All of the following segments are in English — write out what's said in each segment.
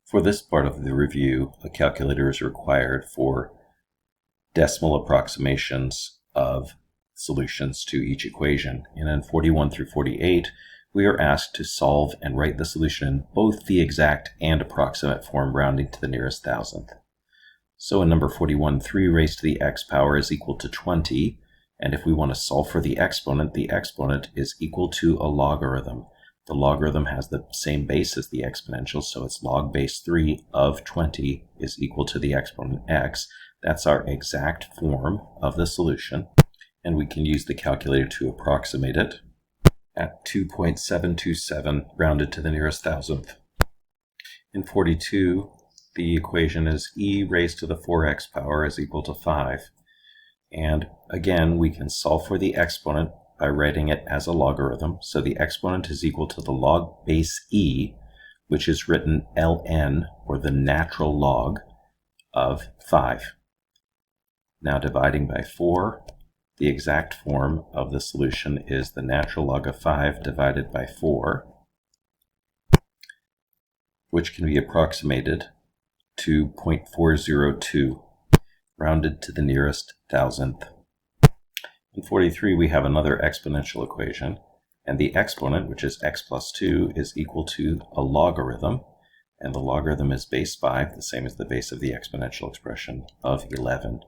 For this part of the review, a calculator is required for decimal approximations of solutions to each equation. And in 41 through 48, we are asked to solve and write the solution in both the exact and approximate form, rounding to the nearest thousandth. So in number 41, 3 raised to the x power is equal to 20. And if we want to solve for the exponent is equal to a logarithm. The logarithm has the same base as the exponential, so it's log base 3 of 20 is equal to the exponent x. That's our exact form of the solution, and we can use the calculator to approximate it at 2.727 rounded to the nearest thousandth. In 42, the equation is e raised to the 4x power is equal to 5. And again, we can solve for the exponent by writing it as a logarithm. So the exponent is equal to the log base e, which is written ln, or the natural log, of 5. Now dividing by 4, the exact form of the solution is the natural log of 5 divided by 4, which can be approximated to 0.402, rounded to the nearest thousandth. In 43, we have another exponential equation, and the exponent, which is x plus 2, is equal to a logarithm, and the logarithm is base 5, the same as the base of the exponential expression, of 11.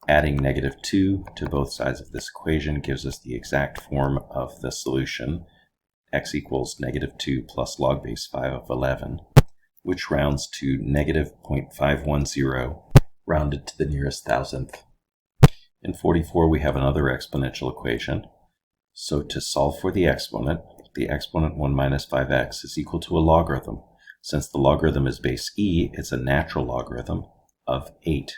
Adding negative 2 to both sides of this equation gives us the exact form of the solution, x equals negative 2 plus log base 5 of 11, which rounds to negative 0.510, rounded to the nearest thousandth. In 44, we have another exponential equation. So to solve for the exponent 1 minus 5x is equal to a logarithm. Since the logarithm is base e, it's a natural logarithm of 8.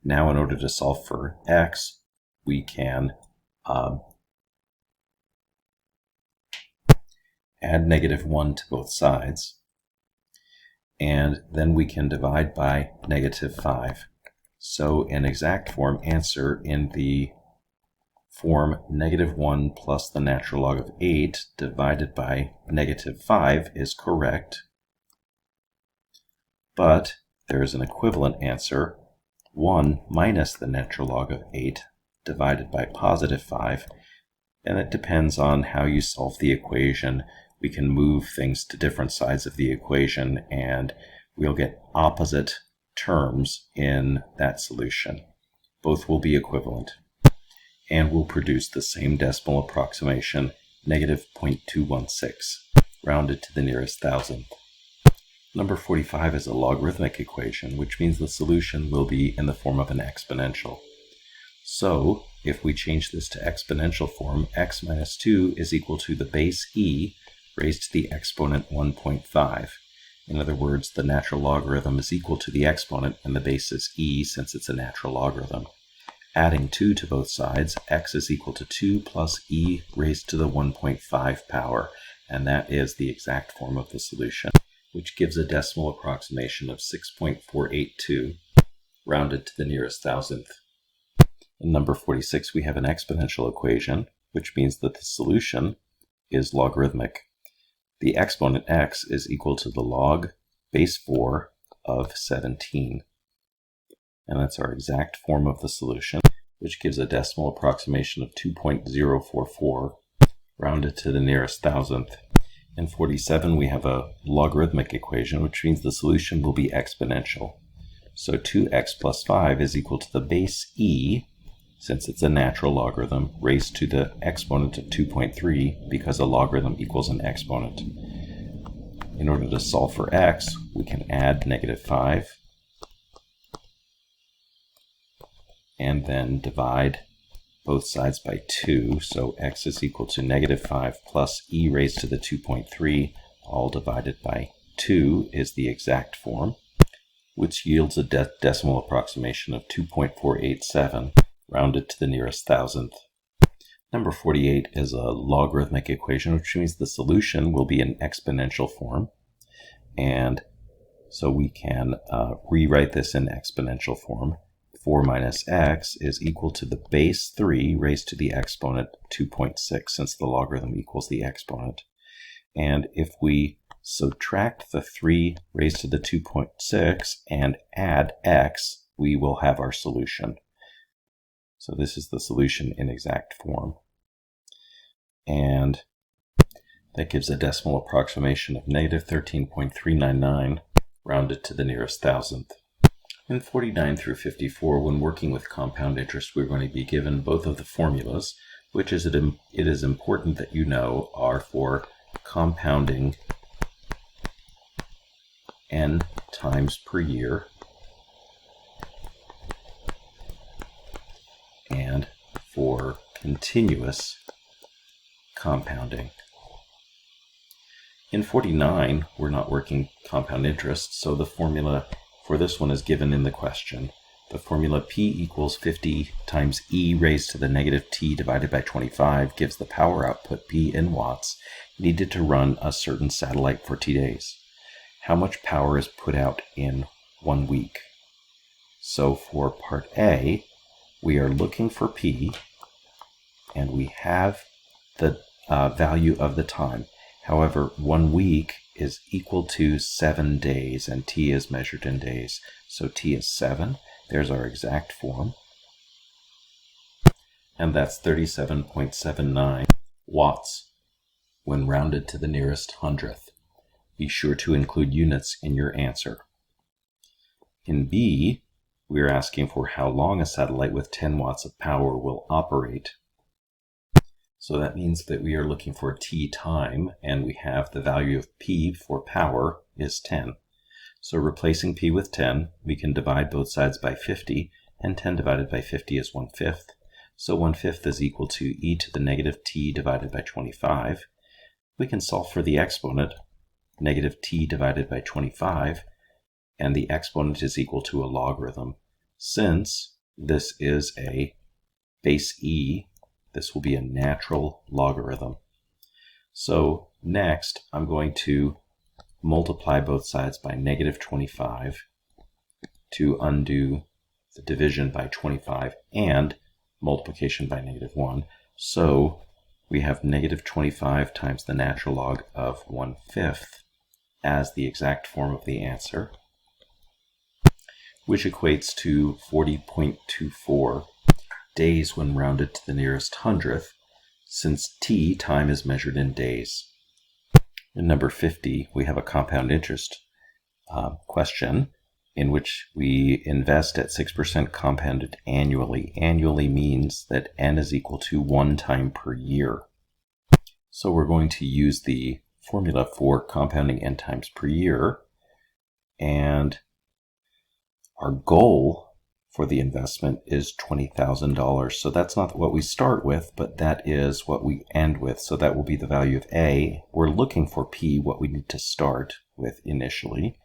Now, in order to solve for x, we can add negative 1 to both sides, and then we can divide by negative 5. So in exact form, answer in the form negative 1 plus the natural log of 8 divided by negative 5 is correct. But there is an equivalent answer, 1 minus the natural log of 8 divided by positive 5. And it depends on how you solve the equation. We can move things to different sides of the equation, and we'll get opposite terms in that solution. Both will be equivalent and will produce the same decimal approximation, negative 0.216, rounded to the nearest thousandth. Number 45 is a logarithmic equation, which means the solution will be in the form of an exponential. So if we change this to exponential form, x minus 2 is equal to the base e raised to the exponent 1.5. In other words, the natural logarithm is equal to the exponent, and the base is e since it's a natural logarithm. Adding 2 to both sides, x is equal to 2 plus e raised to the 1.5 power, and that is the exact form of the solution, which gives a decimal approximation of 6.482, rounded to the nearest thousandth. In number 46, we have an exponential equation, which means that the solution is logarithmic. The exponent x is equal to the log base 4 of 17. And that's our exact form of the solution, which gives a decimal approximation of 2.044, rounded to the nearest thousandth. In 47, we have a logarithmic equation, which means the solution will be exponential. So 2x plus 5 is equal to the base e, since it's a natural logarithm, raised to the exponent of 2.3, because a logarithm equals an exponent. In order to solve for x, we can add negative 5, and then divide both sides by 2, so x is equal to negative 5 plus e raised to the 2.3, all divided by 2 is the exact form, which yields a decimal approximation of 2.487, rounded to the nearest thousandth. Number 48 is a logarithmic equation, which means the solution will be in exponential form. And so we can rewrite this in exponential form. 4 minus x is equal to the base 3 raised to the exponent 2.6, since the logarithm equals the exponent. And if we subtract the 3 raised to the 2.6 and add x, we will have our solution. So this is the solution in exact form. And that gives a decimal approximation of negative 13.399 rounded to the nearest thousandth. In 49 through 54, when working with compound interest, we're going to be given both of the formulas, which it is important that you know are for compounding n times per year and for continuous compounding. In 49, we're not working compound interest, so the formula for this one is given in the question. The formula P equals 50 times E raised to the negative T divided by 25 gives the power output P in watts needed to run a certain satellite for T days. How much power is put out in 1 week? So for part A, we are looking for P, and we have the value of the time. However, 1 week is equal to 7 days, and T is measured in days. So T is 7. There's our exact form. And that's 37.79 watts when rounded to the nearest hundredth. Be sure to include units in your answer. In B, we're asking for how long a satellite with 10 watts of power will operate. So that means that we are looking for T time, and we have the value of P for power is 10. So replacing P with 10, we can divide both sides by 50, and 10 divided by 50 is 1/5. So 1/5 is equal to e to the negative t divided by 25. We can solve for the exponent, negative t divided by 25, and the exponent is equal to a logarithm. Since this is a base e, this will be a natural logarithm. So next, I'm going to multiply both sides by negative 25 to undo the division by 25 and multiplication by negative 1. So we have negative 25 times the natural log of 1/5 as the exact form of the answer, which equates to 40.24 days when rounded to the nearest hundredth, since T, time, is measured in days. In number 50, we have a compound interest question in which we invest at 6% compounded annually. Annually means that n is equal to 1 time per year. So we're going to use the formula for compounding n times per year, and our goal for the investment is $20,000. So that's not what we start with, but that is what we end with. So that will be the value of A. We're looking for P, what we need to start with initially.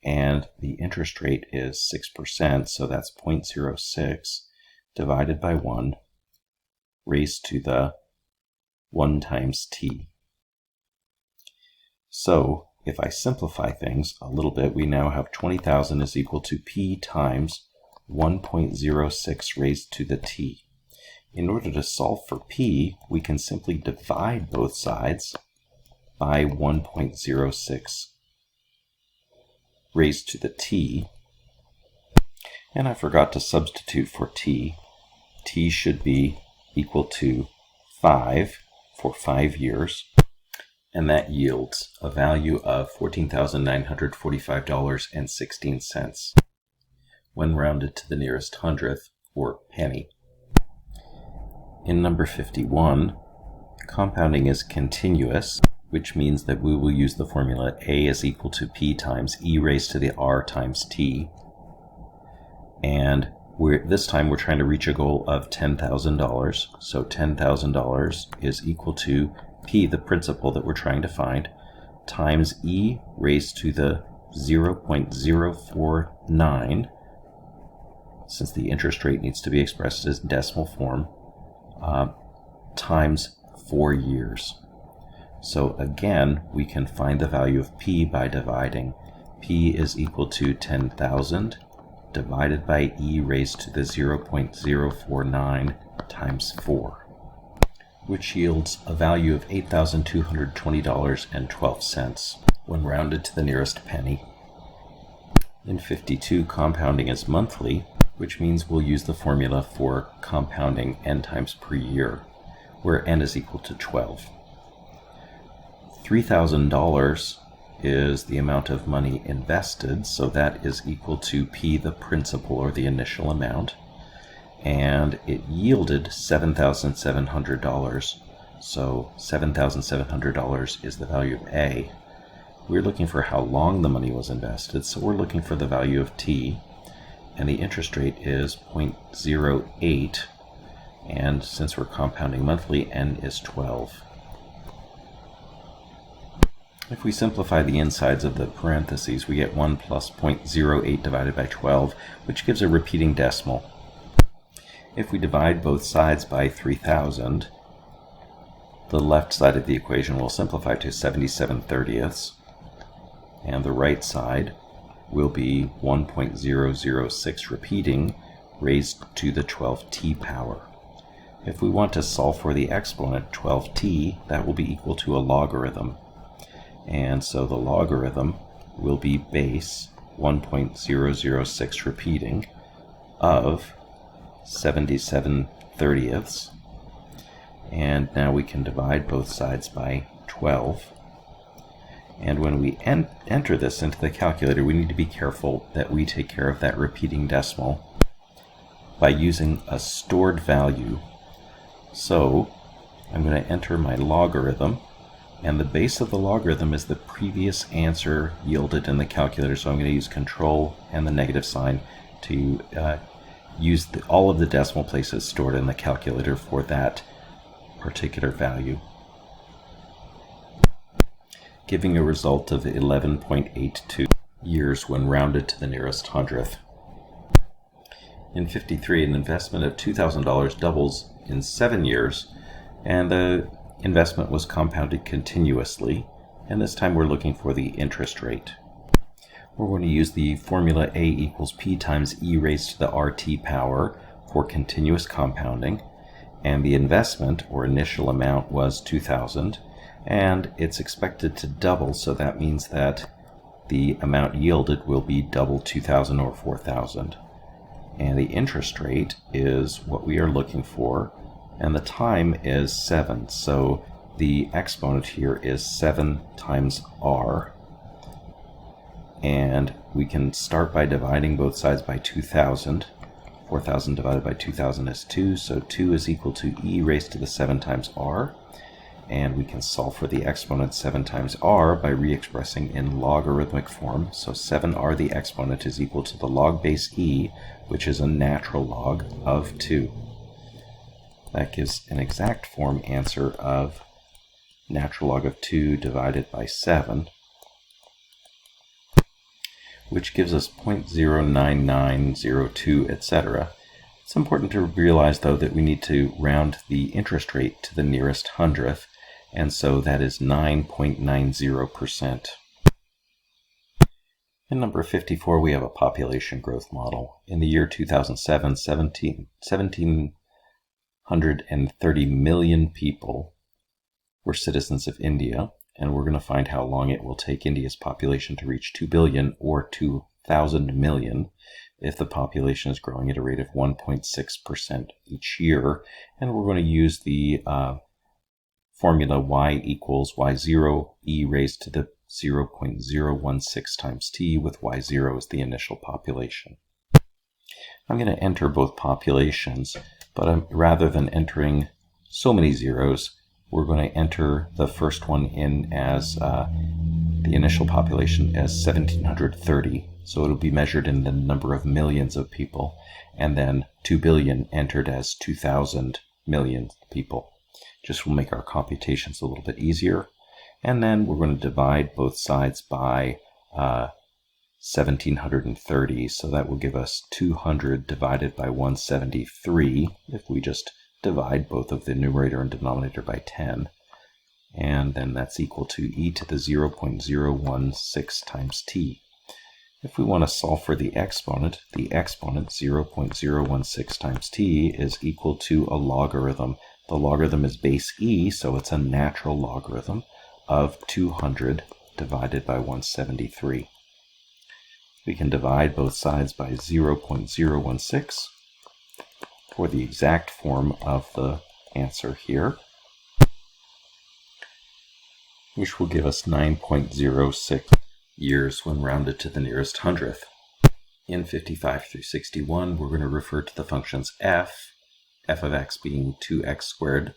And the interest rate is 6%, so that's 0.06 divided by 1 raised to the 1 times T. So if I simplify things a little bit, we now have 20,000 is equal to P times 1.06 raised to the T. In order to solve for P, we can simply divide both sides by 1.06 raised to the T. And I forgot to substitute for T. T should be equal to 5 for 5 years. And that yields a value of $14,945.16 when rounded to the nearest hundredth or penny. In number 51, compounding is continuous, which means that we will use the formula A is equal to P times E raised to the R times T. And this time we're trying to reach a goal of $10,000. So $10,000 is equal to P, the principal that we're trying to find, times E raised to the 0.049, since the interest rate needs to be expressed as decimal form, times 4 years. So again, we can find the value of P by dividing. P is equal to 10,000 divided by E raised to the 0.049 times 4, which yields a value of $8,220.12. when rounded to the nearest penny. In 52, compounding is monthly, which means we'll use the formula for compounding n times per year, where n is equal to 12. $3,000 is the amount of money invested, so that is equal to P, the principal or the initial amount, and it yielded $7,700. So $7,700 is the value of A. We're looking for how long the money was invested, so we're looking for the value of T, and the interest rate is 0.08, and since we're compounding monthly, N is 12. If we simplify the insides of the parentheses, we get 1 plus 0.08 divided by 12, which gives a repeating decimal. If we divide both sides by 3,000, the left side of the equation will simplify to 77/30ths, and the right side will be 1.006 repeating raised to the 12t power. If we want to solve for the exponent 12t, that will be equal to a logarithm. And so the logarithm will be base 1.006 repeating of 77/30ths. And now we can divide both sides by 12. And when we enter this into the calculator, we need to be careful that we take care of that repeating decimal by using a stored value. So I'm going to enter my logarithm, and the base of the logarithm is the previous answer yielded in the calculator. So I'm going to use control and the negative sign to use all of the decimal places stored in the calculator for that particular value, giving a result of 11.82 years when rounded to the nearest hundredth. In 53, an investment of $2,000 doubles in 7 years, and the investment was compounded continuously, and this time we're looking for the interest rate. We're going to use the formula A equals P times E raised to the RT power for continuous compounding, and the investment or initial amount was $2,000, and it's expected to double, so that means that the amount yielded will be double 2,000 or 4,000. And the interest rate is what we are looking for, and the time is 7, so the exponent here is 7 times R. And we can start by dividing both sides by 2,000. 4,000 divided by 2,000 is 2, so 2 is equal to E raised to the 7 times R. And we can solve for the exponent 7 times R by re-expressing in logarithmic form. So 7R, the exponent, is equal to the log base E, which is a natural log of 2. That gives an exact form answer of natural log of 2 divided by 7, which gives us 0.09902, etc. It's important to realize, though, that we need to round the interest rate to the nearest hundredth, and so that is 9.90%. In number 54, we have a population growth model. In the year 2007, 1,730 million people were citizens of India, and we're going to find how long it will take India's population to reach 2 billion or 2,000 million if the population is growing at a rate of 1.6% each year. And we're going to use the formula y equals y0 e raised to the 0.016 times t, with y0 as the initial population. I'm going to enter both populations, but rather than entering so many zeros, we're going to enter the first one in as the initial population as 1,730. So it'll be measured in the number of millions of people, and then 2 billion entered as 2,000 million people. Just will make our computations a little bit easier. And then we're going to divide both sides by 1,730. So that will give us 200 divided by 173 if we just divide both of the numerator and denominator by 10. And then that's equal to e to the 0.016 times t. If we want to solve for the exponent 0.016 times t is equal to a logarithm. The logarithm is base e, so it's a natural logarithm of 200 divided by 173. We can divide both sides by 0.016 for the exact form of the answer here, which will give us 9.06 years when rounded to the nearest hundredth. In 55 through 61, we're going to refer to the functions f of x being 2x squared,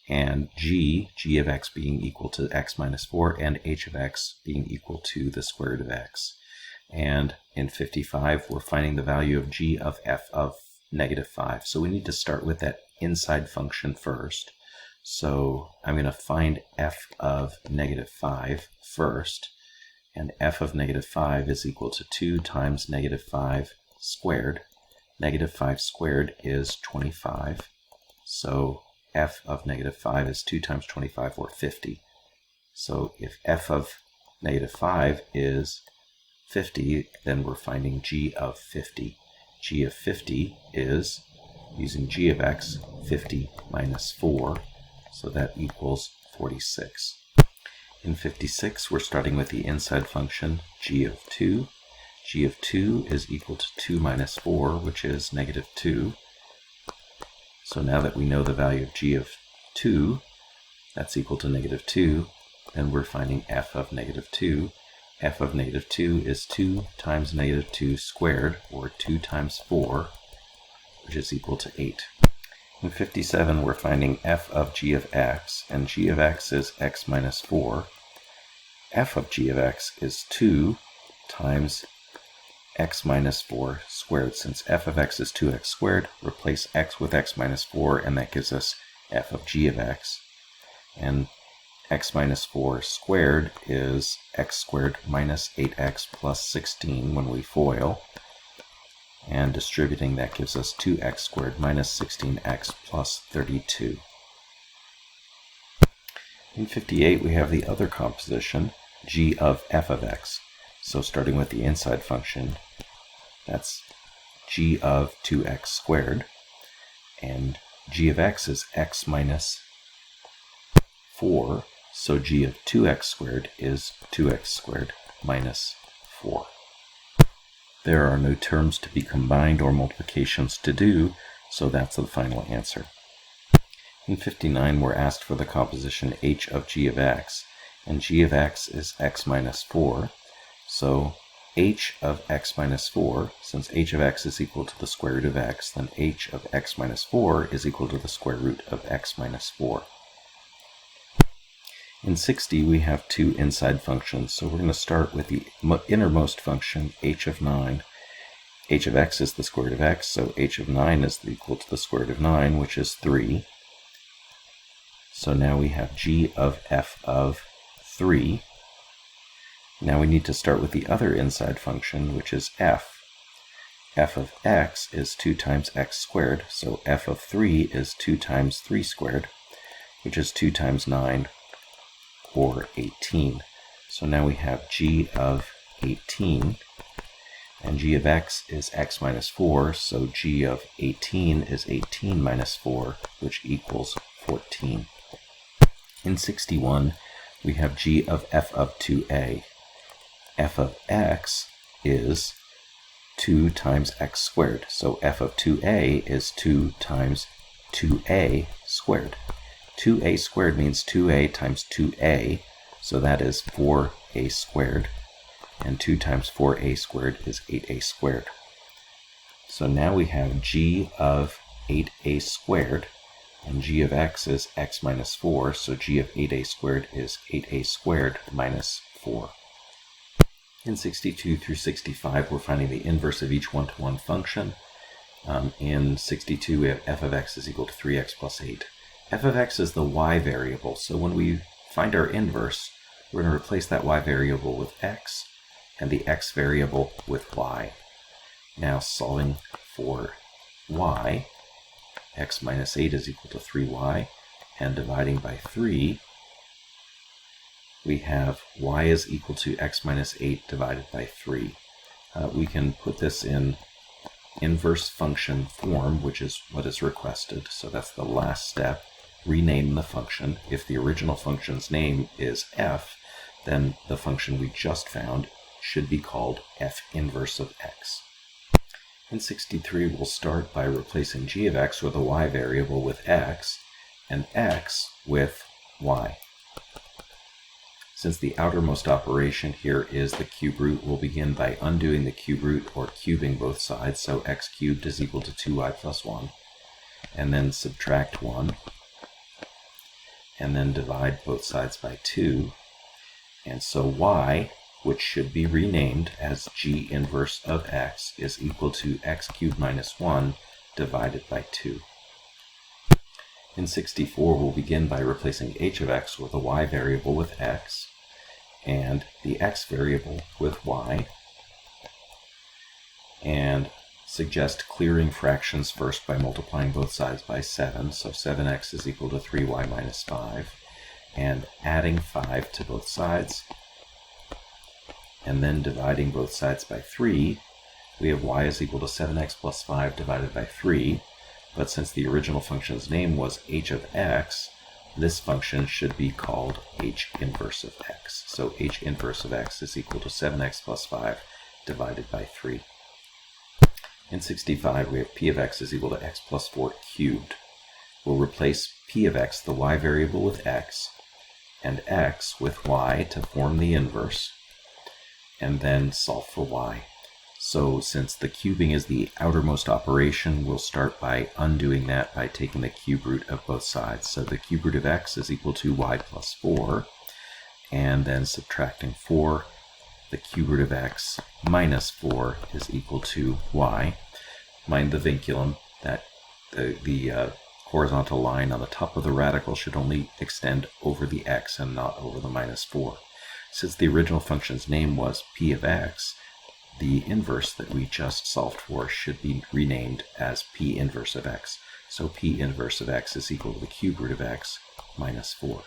and g of x being equal to x minus 4, and h of x being equal to the square root of x. And in 55, we're finding the value of g of f of -5. So we need to start with that inside function first. So I'm going to find f of -5 first. And f of -5 is equal to 2 times -5 squared. -5 squared is 25. So f of -5 is 2 times 25, or 50. So if f of -5 is 50, then we're finding g of 50. G of 50 is, using g of x, 50 minus 4, so that equals 46. In 56, we're starting with the inside function g of 2. G of 2 is equal to 2 minus 4, which is -2. So now that we know the value of g of 2, that's equal to -2, then we're finding f of -2. F of -2 is 2 times -2 squared, or 2 times 4, which is equal to 8. In 57, we're finding f of g of x, and g of x is x minus 4. F of g of x is 2 times x minus 4 squared. Since f of x is 2x squared, replace x with x minus 4, and that gives us f of g of x. And x minus 4 squared is x squared minus 8x plus 16 when we FOIL. And distributing, that gives us 2x squared minus 16x plus 32. In 58, we have the other composition, g of f of x. So starting with the inside function, that's g of 2x squared. And g of x is x minus 4. So g of 2x squared is 2x squared minus 4. There are no terms to be combined or multiplications to do, so that's the final answer. In 59, we're asked for the composition h of g of x, and g of x is x minus 4. So h of x minus 4, since h of x is equal to the square root of x, then h of x minus 4 is equal to the square root of x minus 4. In 60, we have two inside functions, so we're going to start with the innermost function, h of 9. H of x is the square root of x, so h of 9 is equal to the square root of 9, which is 3. So now we have g of f of 3. Now we need to start with the other inside function, which is f. F of x is 2 times x squared, so f of 3 is 2 times 3 squared, which is 2 times 9, or 18. So now we have g of 18, and g of x is x minus 4, so g of 18 is 18 minus 4, which equals 14. In 61, we have g of f of 2a. F of x is 2 times x squared, so f of 2a is 2 times 2a squared. 2a squared means 2a times 2a, so that is 4a squared, and 2 times 4a squared is 8a squared. So now we have g of 8a squared, and g of x is x minus 4, so g of 8a squared is 8a squared minus 4. In 62 through 65, we're finding the inverse of each one-to-one function. In 62, we have f of x is equal to 3x plus 8. F of x is the y variable, so when we find our inverse, we're going to replace that y variable with x, and the x variable with y. Now solving for y, x minus 8 is equal to 3y, and dividing by 3, we have y is equal to x minus 8 divided by 3. We can put this in inverse function form, which is what is requested, so that's the last step. Rename the function. If the original function's name is f, then the function we just found should be called f inverse of x. In 63, we'll start by replacing g of x with a y variable with x, and x with y. Since the outermost operation here is the cube root, we'll begin by undoing the cube root or cubing both sides, so x cubed is equal to 2y plus 1, and then subtract 1, and then divide both sides by 2, and so y, which should be renamed as g inverse of x, is equal to x cubed minus 1 divided by 2. In 64, we'll begin by replacing h of x with a y variable with x, and the x variable with y, and suggest clearing fractions first by multiplying both sides by 7, so 7x is equal to 3y minus 5, and adding 5 to both sides, and then dividing both sides by 3, we have y is equal to 7x plus 5 divided by 3, but since the original function's name was h of x, this function should be called h inverse of x. So h inverse of x is equal to 7x plus 5 divided by 3. In 65, we have p of x is equal to x plus 4 cubed. We'll replace p of x, the y variable, with x, and x with y to form the inverse, and then solve for y. So since the cubing is the outermost operation, we'll start by undoing that by taking the cube root of both sides. So the cube root of x is equal to y plus 4, and then subtracting 4, the cube root of x minus 4 is equal to y. Mind the vinculum, that the horizontal line on the top of the radical should only extend over the x and not over the minus 4. Since the original function's name was p of x, the inverse that we just solved for should be renamed as p inverse of x. So p inverse of x is equal to the cube root of x minus 4.